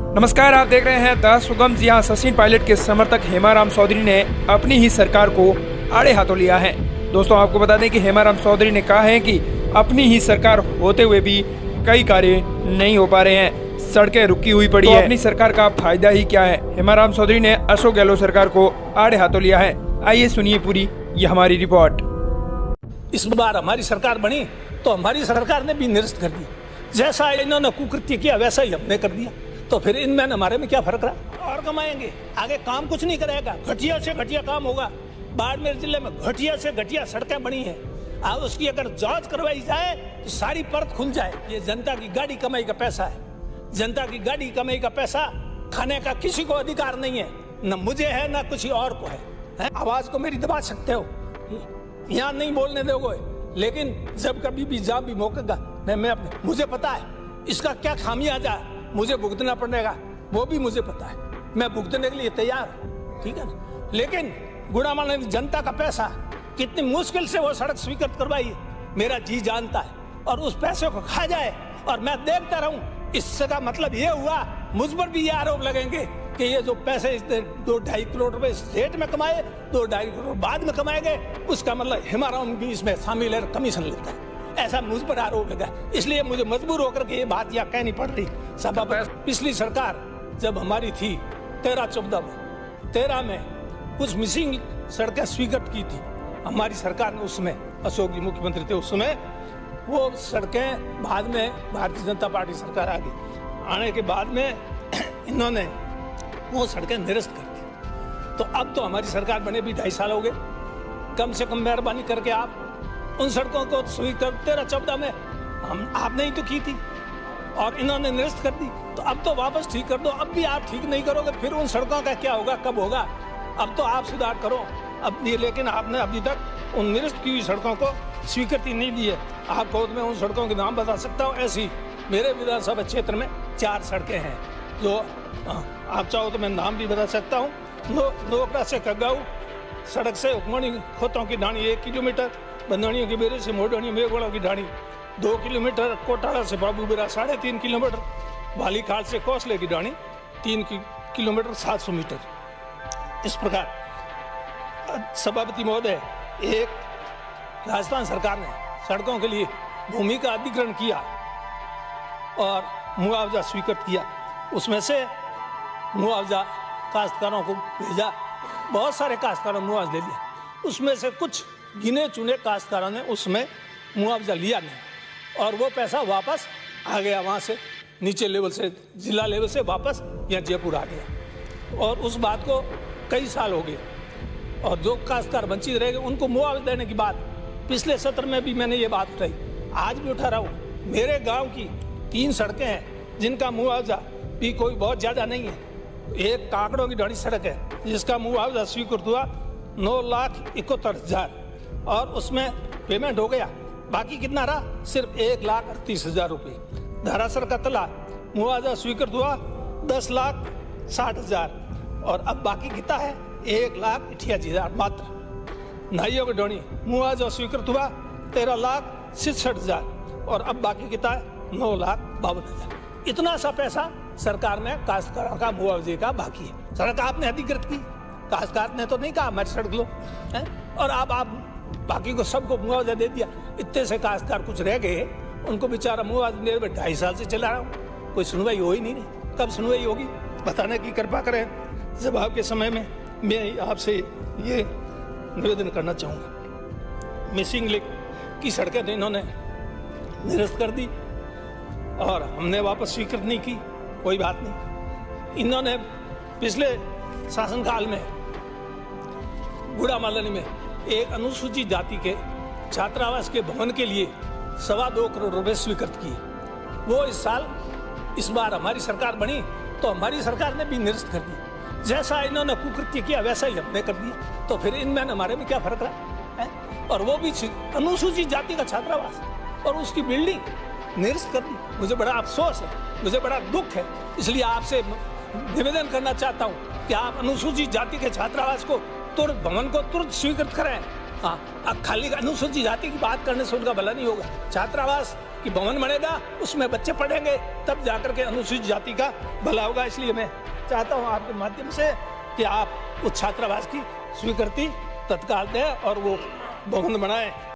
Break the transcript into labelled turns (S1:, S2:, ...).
S1: नमस्कार, आप देख रहे हैं द सुगम। जी हाँ, सचिन पायलट के समर्थक हेमाराम चौधरी ने अपनी ही सरकार को आड़े हाथों लिया है। दोस्तों, आपको बता दें कि हेमाराम चौधरी ने कहा है कि अपनी ही सरकार होते हुए भी कई कार्य नहीं हो पा रहे हैं, सड़कें रुकी हुई पड़ी है। अपनी सरकार का फायदा ही क्या है? हेमाराम चौधरी ने अशोक गहलोत सरकार को आड़े हाथों लिया है। आइए सुनिए पूरी ये हमारी रिपोर्ट।
S2: इस बार हमारी सरकार बनी तो हमारी सरकार ने भी निरस्त कर दी। जैसा इन्होंने कुकृत्य किया वैसा ही हमने कर दिया। तो फिर इनमें हमारे में क्या फर्क रहा? और कमाएंगे, आगे काम कुछ नहीं करेगा, घटिया से घटिया काम होगा। बाड़मेर जिले में घटिया से घटिया सड़कें बनी हैं। अब उसकी अगर जांच करवाई जाए तो सारी परत खुल जाए। ये जनता की गाड़ी कमाई का पैसा है। जनता की गाड़ी कमाई का पैसा खाने का किसी को अधिकार नहीं है, न मुझे है न किसी और को है? आवाज को मेरी दबा सकते हो, यहाँ नहीं बोलने दोगे, लेकिन जब कभी भी जहाँ भी मौका मैं अपने मुझे पता है इसका क्या खामियाजा मुझे भुगतना पड़ेगा, वो भी मुझे पता है। मैं भुगतने के लिए तैयार हूँ, ठीक है ना। लेकिन गुड़ामाला ने जनता का पैसा कितनी मुश्किल से वो सड़क स्वीकृत करवाई है, मेरा जी जानता है। और उस पैसे को खा जाए और मैं देखता रहूं, इससे का मतलब ये हुआ मुझ पर भी ये आरोप लगेंगे कि ये जो पैसे 2-2.5 करोड़ रुपए स्टेट में कमाए, 2-2.5 करोड़ बाद में कमाए गए, उसका मतलब हेमाराम भी इसमें शामिल है, कमीशन लेता है। ऐसा मुझ पर आरोप लगा, इसलिए मुझे मजबूर होकर के ये बात यहाँ कहनी पड़ रही सभा पर। पिछली सरकार जब हमारी थी 13-14 में कुछ मिसिंग सड़कें स्वीकृत की थी हमारी सरकार ने। उसमें अशोक जी मुख्यमंत्री थे उस समय। वो सड़कें बाद में भारतीय जनता पार्टी सरकार आ गई, आने के बाद में इन्होंने वो सड़कें निरस्त कर दी। तो अब तो हमारी सरकार बने भी 2.5 साल हो गए। कम से कम मेहरबानी करके आप उन सड़कों को स्वीकृत 13-14 में आपने ही तो की थी और इन्होंने निरस्त कर दी। तो अब तो वापस ठीक कर दो। अब भी आप ठीक नहीं करोगे फिर उन सड़कों का क्या होगा, कब होगा? अब तो आप सुधार करो अब ये। लेकिन आपने अभी तक उन निरस्त की हुई सड़कों को स्वीकृति नहीं दी है। आपको मैं उन सड़कों के नाम बता सकता हूँ। ऐसी मेरे विधानसभा क्षेत्र में 4 सड़कें हैं जो आप चाहो तो मैं नाम भी बता सकता हूँ। नोकड़ा से कगाऊ सड़क से उकमणी खोतों की ढाणी 1 किलोमीटर, बंदाणियों की बेरे से मोडणी मेघवाड़ा की ढाणी 2 किलोमीटर, कोटाला से बाबूबेरा 3.5 किलोमीटर, वालीखाल से कौसले की ढाणी 3 किलोमीटर 700 मीटर। इस प्रकार सभापति महोदय, एक राजस्थान सरकार ने सड़कों के लिए भूमि का अधिग्रहण किया और मुआवजा स्वीकृत किया। उसमें से मुआवजा काश्तकारों को भेजा, बहुत सारे काश्तकारों ने मुआवजा ले लिया। उसमें से कुछ गिने चुने काश्तकारों ने उसमें मुआवजा लिया नहीं और वो पैसा वापस आ गया, वहाँ से नीचे लेवल से जिला लेवल से वापस यहाँ जयपुर आ गया। और उस बात को कई साल हो गए और जो काश्तकार वंचित रह गए उनको मुआवजा देने की बात पिछले सत्र में भी मैंने ये बात उठाई, आज भी उठा रहा हूँ। मेरे गाँव की 3 सड़कें हैं जिनका मुआवजा भी कोई बहुत ज़्यादा नहीं है। एक काकड़ों की ढाणी सड़क है जिसका मुआवजा स्वीकृत हुआ 9,71,000 और उसमें पेमेंट हो गया। बाकी कितना रहा? सिर्फ 1,38,000 रुपये। धारासर का तला मुआवजा स्वीकृत हुआ 10,60,000 और अब बाकी कितना है? 1,88,000 मात्र। नाइयों की ढोनी मुआवजा स्वीकृत हुआ 13,66,000 और अब बाकी कितना है? 9,52,000। इतना सा पैसा सरकार ने काश्तकारों का मुआवजे का बाकी है। सड़क आपने अधिकृत की, काश्तकार ने तो नहीं कहा मैं सड़क लो है? और आप बाकी को सबको मुआवजा दे दिया। इतने से काश्तकार कुछ रह गए, उनको बेचारा मुआवजा दे 2.5 साल से चला रहा हूँ, कोई सुनवाई हो ही नहीं। कब सुनवाई होगी बताने की कृपा करें। जवाब के समय में मैं आपसे ये निवेदन करना चाहूँगा। मिसिंग लिंक की सड़कें तो इन्होंने निरस्त कर दी और हमने वापस स्वीकृत नहीं की, कोई बात नहीं। इन्होंने पिछले शासनकाल में गुड़ामालनी में एक अनुसूचित जाति के छात्रावास के भवन के लिए 2.25 करोड़ रुपए स्वीकृत किए। वो इस बार हमारी सरकार बनी तो हमारी सरकार ने भी निरस्त कर दी। जैसा इन्होंने कुकृत्य किया वैसा ही हमने कर दिया। तो फिर इनमें हमारे में क्या फर्क रहा है? और वो भी अनुसूचित जाति का छात्रावास और उसकी बिल्डिंग निरस्त कर दी। मुझे बड़ा अफसोस है, मुझे बड़ा दुख है। इसलिए आपसे निवेदन करना चाहता हूँ कि आप अनुसूचित जाति के छात्रावास को तुरंत भवन को तुरंत स्वीकृत करें। हाँ, अब खाली अनुसूचित जाति की बात करने से उनका भला नहीं होगा। छात्रावास कि भवन बनेगा, उसमें बच्चे पढ़ेंगे, तब जाकर के अनुसूचित जाति का भला होगा। इसलिए मैं चाहता हूँ आपके माध्यम से कि आप उस छात्रावास की स्वीकृति तत्काल दें और वो भवन बनाएं।